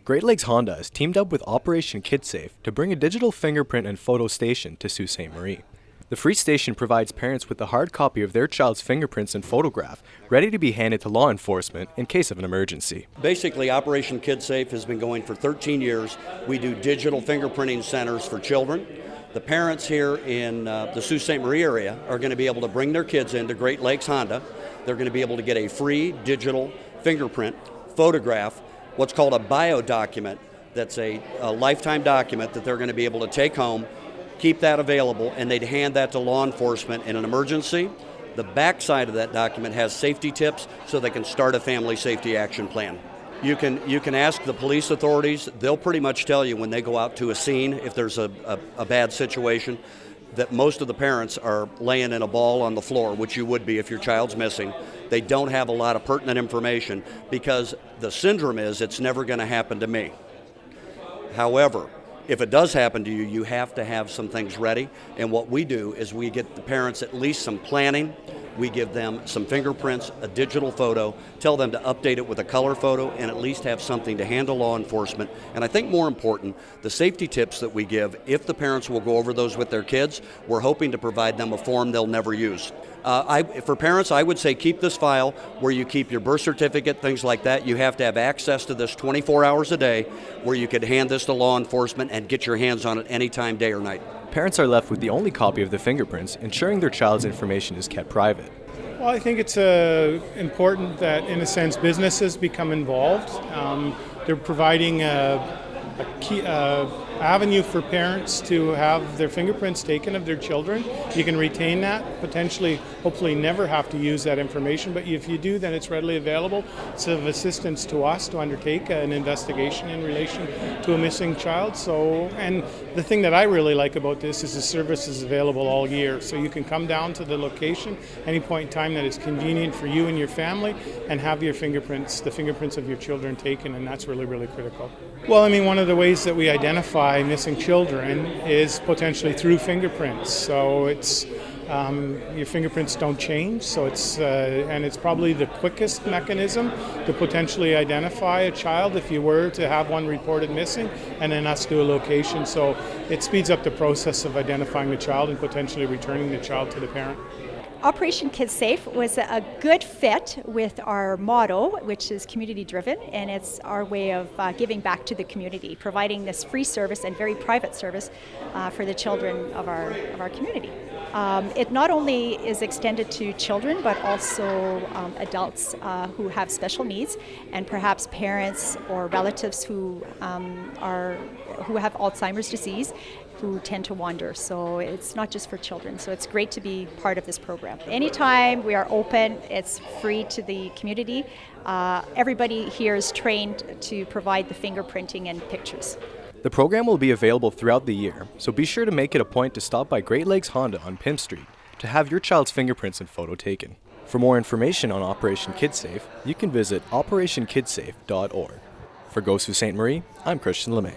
Great Lakes Honda has teamed up with Operation Kidsafe to bring a digital fingerprint and photo station to Sault Ste. Marie. The free station provides parents with a hard copy of their child's fingerprints and photograph, ready to be handed to law enforcement in case of an emergency. Basically, Operation Kidsafe has been going for 13 years. We do digital fingerprinting centers for children. The parents here in the Sault Ste. Marie area are going to be able to bring their kids into Great Lakes Honda. They're going to be able to get a free digital fingerprint, photograph, what's called a bio document. That's a lifetime document that they're going to be able to take home, keep that available, and they'd hand that to law enforcement in an emergency. The back side of that document has safety tips so they can start a family safety action plan. You can ask the police authorities. They'll pretty much tell you when they go out to a scene, if there's a bad situation, that most of the parents are laying in a ball on the floor, which you would be if your child's missing. They don't have a lot of pertinent information because the syndrome is it's never going to happen to me. However, if it does happen to you, you have to have some things ready. And what we do is we get the parents at least some planning. We give them some fingerprints, a digital photo, tell them to update it with a color photo, and at least have something to hand to law enforcement. And I think more important, the safety tips that we give, if the parents will go over those with their kids, we're hoping to provide them a form they'll never use. For parents, I would say keep this file where you keep your birth certificate, things like that. You have to have access to this 24 hours a day where you could hand this to law enforcement and get your hands on it anytime, day or night. Parents are left with the only copy of the fingerprints, ensuring their child's information is kept private. Well, I think it's important that, in a sense, businesses become involved. They're providing a key avenue for parents to have their fingerprints taken of their children. You can retain that, potentially, hopefully never have to use that information, but if you do, then it's readily available. It's of assistance to us to undertake an investigation in relation to a missing child. And the thing that I really like about this is the service is available all year, so you can come down to the location any point in time that is convenient for you and your family and have your fingerprints, the fingerprints of your children taken, and that's really, really critical. Well, I mean, one of the ways that we identify missing children is potentially through fingerprints. So it's your fingerprints don't change, so it's probably the quickest mechanism to potentially identify a child if you were to have one reported missing, and then us do a location. So it speeds up the process of identifying the child and potentially returning the child to the parent. Operation Kidsafe was a good fit with our motto, which is community driven, and it's our way of giving back to the community, providing this free service and very private service for the children of our community. It not only is extended to children, but also adults who have special needs, and perhaps parents or relatives who have Alzheimer's disease, who tend to wander. So it's not just for children. So it's great to be part of this program. Anytime we are open, it's free to the community. Everybody here is trained to provide the fingerprinting and pictures. The program will be available throughout the year, so be sure to make it a point to stop by Great Lakes Honda on Pimp Street to have your child's fingerprints and photo taken. For more information on Operation Kidsafe, you can visit operationkidsafe.org. For Go Sault Ste. Marie, I'm Christian LeMay.